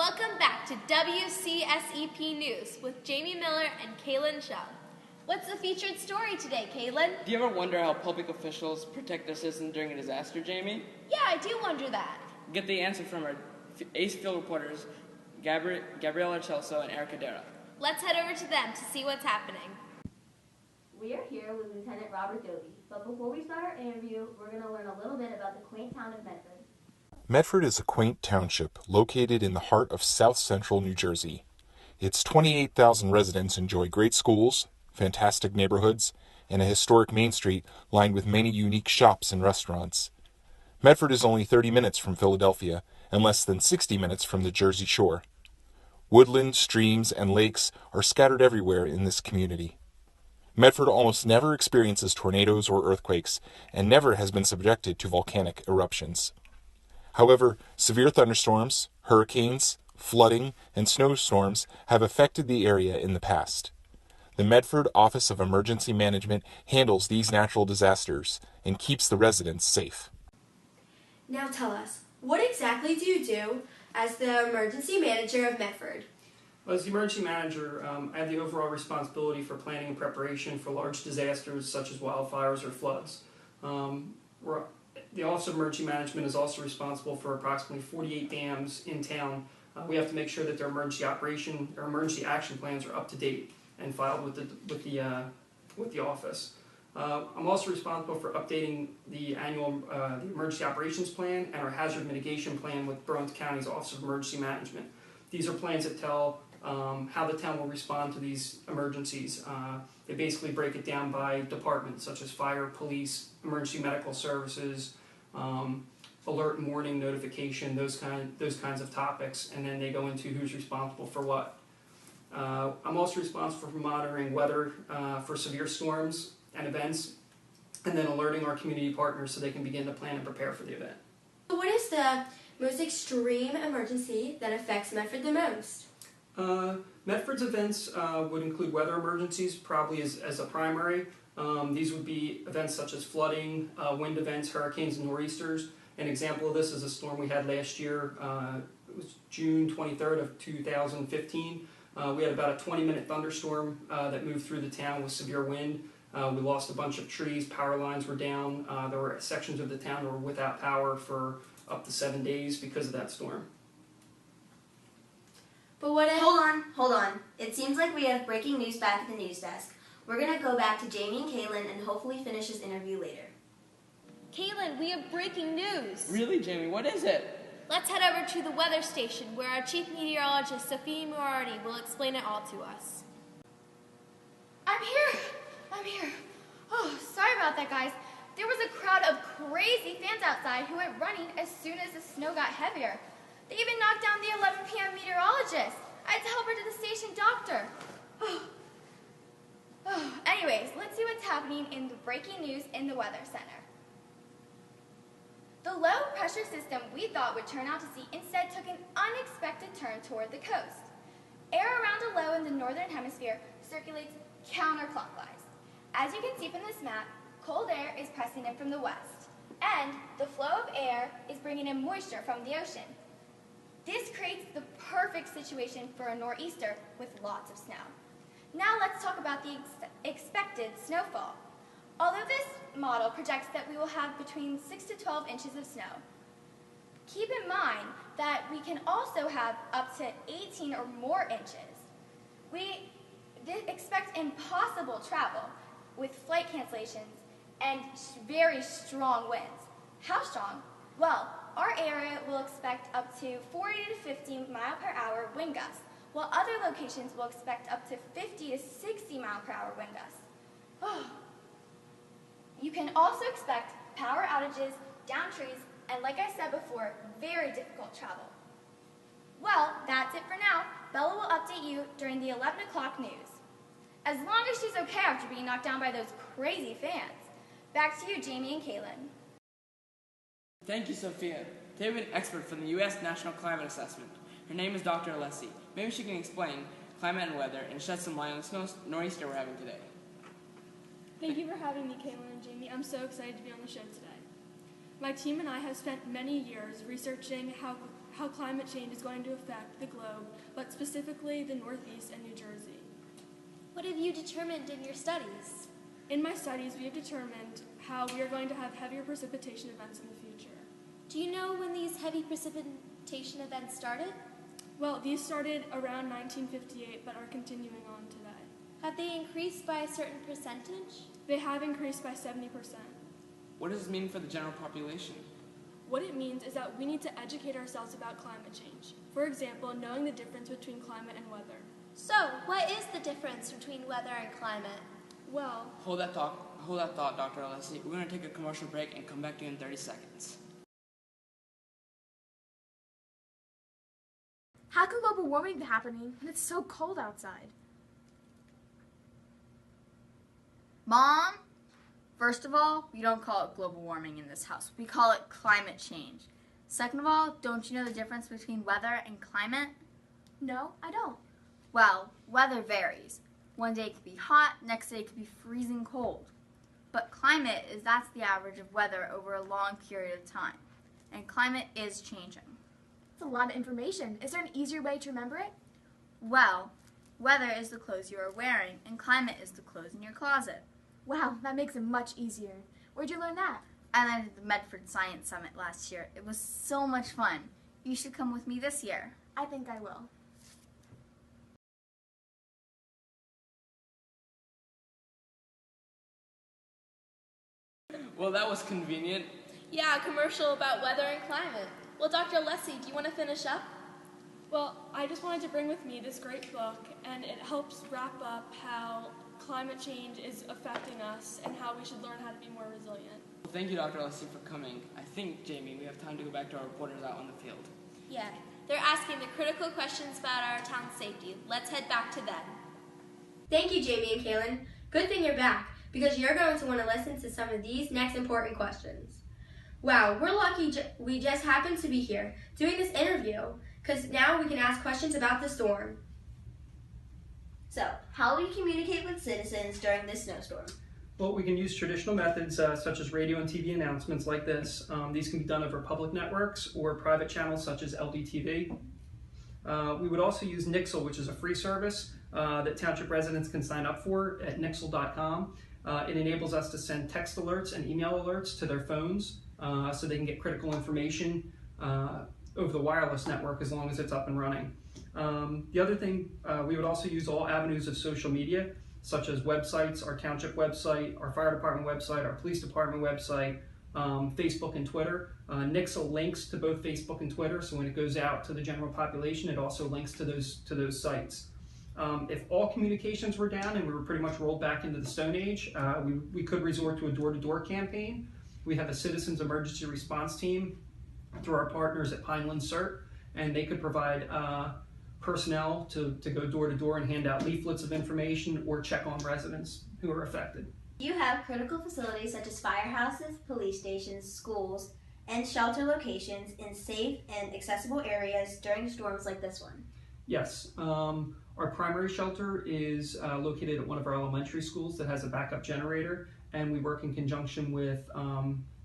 Welcome back to WCSEP News with Jamie Miller and Kaylin Shell. What's the featured story today, Kaylin? Do you ever wonder how public officials protect their citizens during a disaster, Jamie? Yeah, I do wonder that. Get the answer from our Ace Field reporters, Gabriella Chelso and Erica Dera. Let's head over to them to see what's happening. We are here with Lieutenant Robert Doby, but before we start our interview, we're going to learn a little bit about the quaint town of Medford. Medford is a quaint township located in the heart of south-central New Jersey. Its 28,000 residents enjoy great schools, fantastic neighborhoods, and a historic Main Street lined with many unique shops and restaurants. Medford is only 30 minutes from Philadelphia and less than 60 minutes from the Jersey Shore. Woodland, streams, and lakes are scattered everywhere in this community. Medford almost never experiences tornadoes or earthquakes and never has been subjected to volcanic eruptions. However, severe thunderstorms, hurricanes, flooding, and snowstorms have affected the area in the past. The Medford Office of Emergency Management handles these natural disasters and keeps the residents safe. Now tell us, what exactly do you do as the emergency manager of Medford? Well, as the emergency manager, I have the overall responsibility for planning and preparation for large disasters such as wildfires or floods. The Office of Emergency Management is also responsible for approximately 48 dams in town. We have to make sure that their emergency action plans are up to date and filed with the office. I'm also responsible for updating the annual the emergency operations plan and our hazard mitigation plan with Burlington County's Office of Emergency Management. These are plans that tell how the town will respond to these emergencies. They basically break it down by departments such as fire, police, emergency medical services, alert and warning notification, those kinds of topics, and then they go into who's responsible for what. I'm also responsible for monitoring weather for severe storms and events, and then alerting our community partners so they can begin to plan and prepare for the event. What is the most extreme emergency that affects Medford the most? Medford's events would include weather emergencies, probably as a primary. These would be events such as flooding, wind events, hurricanes, and nor'easters. An example of this is a storm we had last year. It was June 23rd of 2015. We had about a 20-minute thunderstorm that moved through the town with severe wind. We lost a bunch of trees, power lines were down. There were sections of the town that were without power for up to 7 days because of that storm. But what if... Hold on. It seems like we have breaking news back at the news desk. We're going to go back to Jamie and Kaylin and hopefully finish this interview later. Kaylin, we have breaking news. Really, Jamie? What is it? Let's head over to the weather station where our chief meteorologist, Sophia Murardi, will explain it all to us. I'm here. Oh, sorry about that, guys. There was a crowd of crazy fans outside who went running as soon as the snow got heavier. They even knocked down the 11 p.m. meteorologist. I had to help her to the station doctor. Anyways, let's see what's happening in the breaking news in the Weather Center. The low pressure system we thought would turn out to sea instead took an unexpected turn toward the coast. Air around a low in the northern hemisphere circulates counterclockwise. As you can see from this map, cold air is pressing in from the west, and the flow of air is bringing in moisture from the ocean. This creates the perfect situation for a nor'easter with lots of snow. Now let's talk about the expected snowfall. Although this model projects that we will have between 6 to 12 inches of snow, keep in mind that we can also have up to 18 or more inches. We expect impossible travel with flight cancellations and very strong winds. How strong? Well, our area will expect up to 40 to 50 mile per hour wind gusts, while other locations will expect up to 50 to 60 mile per hour wind gusts. You can also expect power outages, downed trees, and like I said before, very difficult travel. Well, that's it for now. Bella will update you during the 11 o'clock news. As long as she's okay after being knocked down by those crazy fans. Back to you, Jamie and Kaylin. Thank you, Sophia. Today we have an expert from the U.S. National Climate Assessment. Her name is Dr. Alessi. Maybe she can explain climate and weather and shed some light on the nor'easter we're having today. Thank you for having me, Kaylin and Jamie. I'm so excited to be on the show today. My team and I have spent many years researching how climate change is going to affect the globe, but specifically the Northeast and New Jersey. What have you determined in your studies? In my studies, we have determined how we are going to have heavier precipitation events in the future. Do you know when these heavy precipitation events started? Well, these started around 1958, but are continuing on today. Have they increased by a certain percentage? They have increased by 70%. What does this mean for the general population? What it means is that we need to educate ourselves about climate change. For example, knowing the difference between climate and weather. So, what is the difference between weather and climate? Well, Hold that thought, Dr. Alessi. We're going to take a commercial break and come back to you in 30 seconds. How can global warming be happening when it's so cold outside? Mom, first of all, we don't call it global warming in this house. We call it climate change. Second of all, don't you know the difference between weather and climate? No, I don't. Well, weather varies. One day it could be hot, next day it could be freezing cold. But climate that's the average of weather over a long period of time. And climate is changing. It's a lot of information. Is there an easier way to remember it? Well, weather is the clothes you are wearing, and climate is the clothes in your closet. Wow, that makes it much easier. Where'd you learn that? I learned at the Medford Science Summit last year. It was so much fun. You should come with me this year. I think I will. Well, that was convenient. Yeah, a commercial about weather and climate. Well, Dr. Alessi, do you want to finish up? well, I just wanted to bring with me this great book, and it helps wrap up how climate change is affecting us and how we should learn how to be more resilient. Well, thank you, Dr. Alessi, for coming. I think, Jamie, we have time to go back to our reporters out on the field. Yeah, they're asking the critical questions about our town's safety. Let's head back to them. Thank you, Jamie and Kaylin. Good thing you're back, because you're going to want to listen to some of these next important questions. Wow, we're lucky we just happened to be here doing this interview, because now we can ask questions about the storm. So, how will you communicate with citizens during this snowstorm? Well, we can use traditional methods such as radio and TV announcements like this. These can be done over public networks or private channels such as LDTV. We would also use Nixle, which is a free service that township residents can sign up for at nixle.com. It enables us to send text alerts and email alerts to their phones so they can get critical information over the wireless network as long as it's up and running. The other thing, we would also use all avenues of social media, such as websites, our township website, our fire department website, our police department website, Facebook and Twitter. Nixle links to both Facebook and Twitter, so when it goes out to the general population, it also links to those sites. If all communications were down and we were pretty much rolled back into the Stone Age, we could resort to a door-to-door campaign. We have a citizens emergency response team through our partners at Pineland CERT, and they could provide personnel to go door-to-door and hand out leaflets of information or check on residents who are affected. You have critical facilities such as firehouses, police stations, schools, and shelter locations in safe and accessible areas during storms like this one. Yes. Our primary shelter is located at one of our elementary schools that has a backup generator, and we work in conjunction with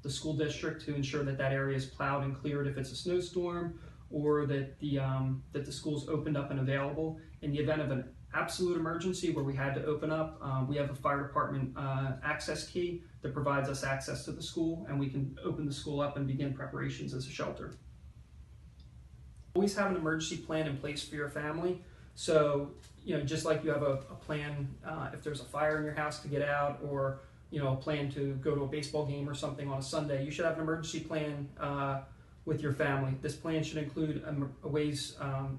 the school district to ensure that area is plowed and cleared if it's a snowstorm, or that the school's opened up and available. In the event of an absolute emergency where we had to open up, we have a fire department access key that provides us access to the school, and we can open the school up and begin preparations as a shelter. Always have an emergency plan in place for your family. So, just like you have a plan if there's a fire in your house to get out, or a plan to go to a baseball game or something on a Sunday, you should have an emergency plan with your family. This plan should include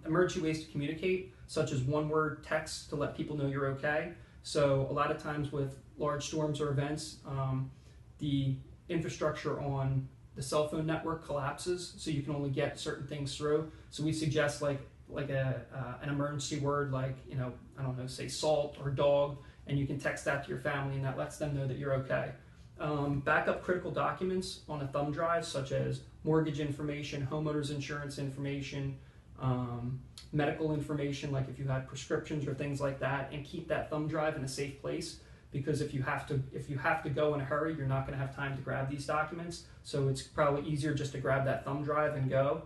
emergency ways to communicate, such as one-word text to let people know you're okay. So a lot of times with large storms or events, the infrastructure on the cell phone network collapses, so you can only get certain things through. So we suggest like an emergency word, like I don't know, say salt or dog, and you can text that to your family, and that lets them know that you're okay. Backup critical documents on a thumb drive, such as mortgage information, homeowners insurance information, medical information, like if you had prescriptions or things like that, and keep that thumb drive in a safe place. because if you have to go in a hurry, you're not going to have time to grab these documents. So it's probably easier just to grab that thumb drive and go.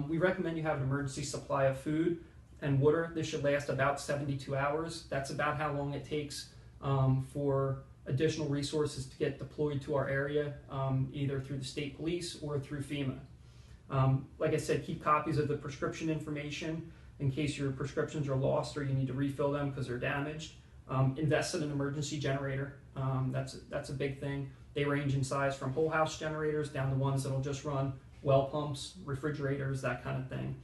We recommend you have an emergency supply of food and water. This should last about 72 hours. That's about how long it takes for additional resources to get deployed to our area, either through the state police or through FEMA. Like I said, keep copies of the prescription information in case your prescriptions are lost or you need to refill them because they're damaged. Invest in an emergency generator. That's a big thing. They range in size from whole house generators down to ones that'll just run well pumps, refrigerators, that kind of thing.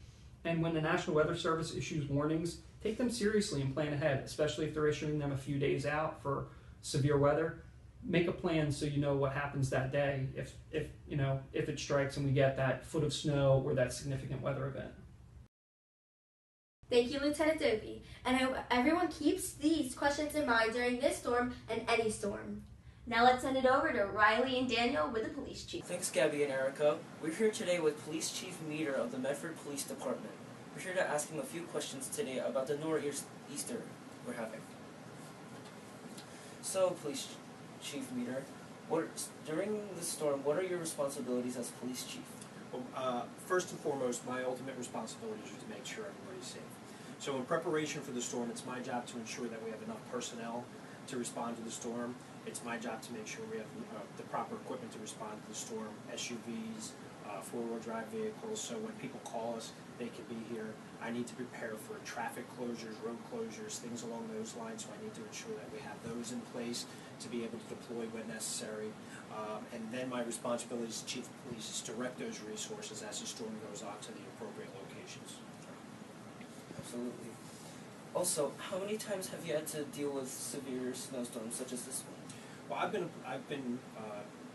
And when the National Weather Service issues warnings, take them seriously and plan ahead, especially if they're issuing them a few days out for severe weather. Make a plan so you know what happens that day if it strikes and we get that foot of snow or that significant weather event. Thank you, Lieutenant Dovey, and I hope everyone keeps these questions in mind during this storm and any storm. Now let's send it over to Riley and Daniel with the police chief. Thanks, Gabby and Erica. We're here today with Police Chief Meter of the Medford Police Department. We're here to ask him a few questions today about the nor'easter we're having. So, Police Chief Meter, during the storm, what are your responsibilities as police chief? Well, first and foremost, my ultimate responsibility is to make sure everybody's safe. So in preparation for the storm, it's my job to ensure that we have enough personnel to respond to the storm. It's my job to make sure we have the proper equipment to respond to the storm, SUVs, four-wheel drive vehicles, so when people call us, they can be here. I need to prepare for traffic closures, road closures, things along those lines, so I need to ensure that we have those in place to be able to deploy when necessary. And then my responsibility as Chief of Police is to direct those resources as the storm goes on to the appropriate locations. Absolutely. Also, how many times have you had to deal with severe snowstorms such as this one? Well, I've been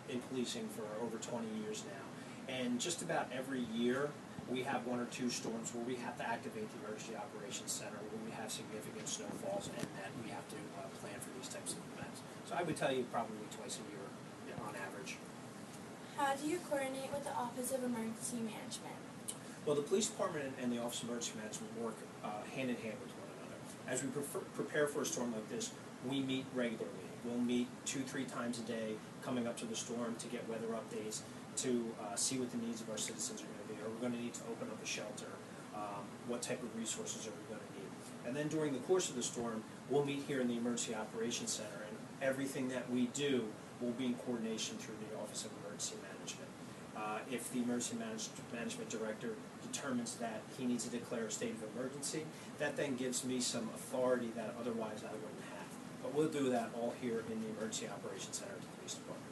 in policing for over 20 years now, and just about every year we have one or two storms where we have to activate the Emergency Operations Center, where we have significant snowfalls, and that we have to plan for these types of events. So I would tell you probably twice a year on average. How do you coordinate with the Office of Emergency Management? Well, the Police Department and the Office of Emergency Management work hand in hand with one another. As we prepare for a storm like this, we meet regularly. We'll meet 2-3 times a day coming up to the storm to get weather updates, to see what the needs of our citizens are going to be. Are we going to need to open up a shelter? What type of resources are we going to need? And then during the course of the storm, we'll meet here in the Emergency Operations Center, and everything that we do will be in coordination through the Office of Emergency Management. If the Emergency Management Director determines that he needs to declare a state of emergency, that then gives me some authority that otherwise I wouldn't have. But we'll do that all here in the Emergency Operations Center at the Police Department.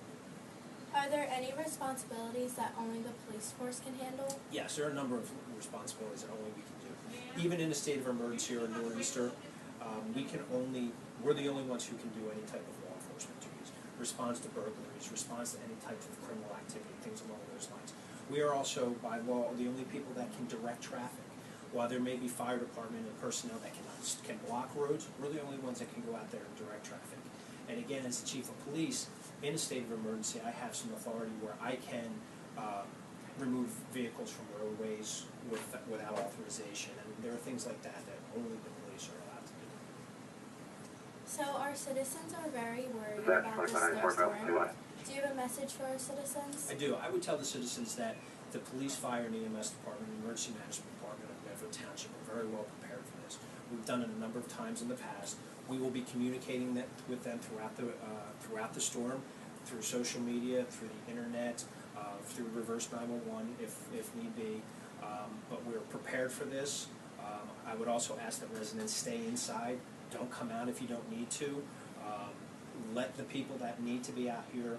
Are there any responsibilities that only the police force can handle? Yes, there are a number of responsibilities that only we can do. Even in a state of emergency or a nor'easter, we're the only ones who can do any type of law enforcement duties. Response to burglaries, response to any type of criminal activity, things along those lines. We are also, by law, the only people that can direct traffic. While there may be fire department and personnel that can block roads, we're the only ones that can go out there and direct traffic. And again, as the Chief of Police, in a state of emergency, I have some authority where I can remove vehicles from roadways without authorization, and there are things like that that only the police are allowed to do. So our citizens are very worried about this snowstorm. Do you have a message for our citizens? I do. I would tell the citizens that the police, fire, and EMS department, and emergency management department of Medford Township are very well prepared for this. We've done it a number of times in the past. We will be communicating with them throughout the storm, through social media, through the internet, through reverse 911 if need be. But we're prepared for this. I would also ask that residents stay inside. Don't come out if you don't need to. Let the people that need to be out here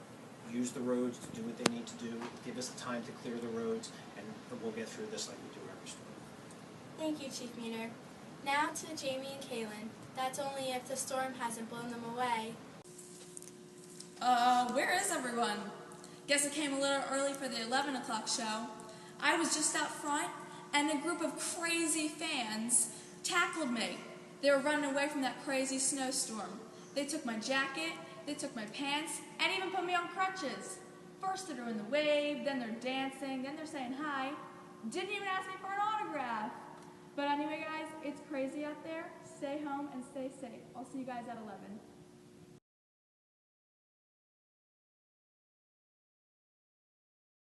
use the roads to do what they need to do. Give us time to clear the roads, and we'll get through this like we do every storm. Thank you, Chief Meter. Now to Jamie and Kaylin. That's only if the storm hasn't blown them away. Where is everyone? Guess I came a little early for the 11 o'clock show. I was just out front, and a group of crazy fans tackled me. They were running away from that crazy snowstorm. They took my jacket, they took my pants, and even put me on crutches. First they're doing the wave, then they're dancing, then they're saying hi. Didn't even ask me for an autograph. But anyway, guys, it's crazy out there. Stay home and stay safe. I'll see you guys at 11.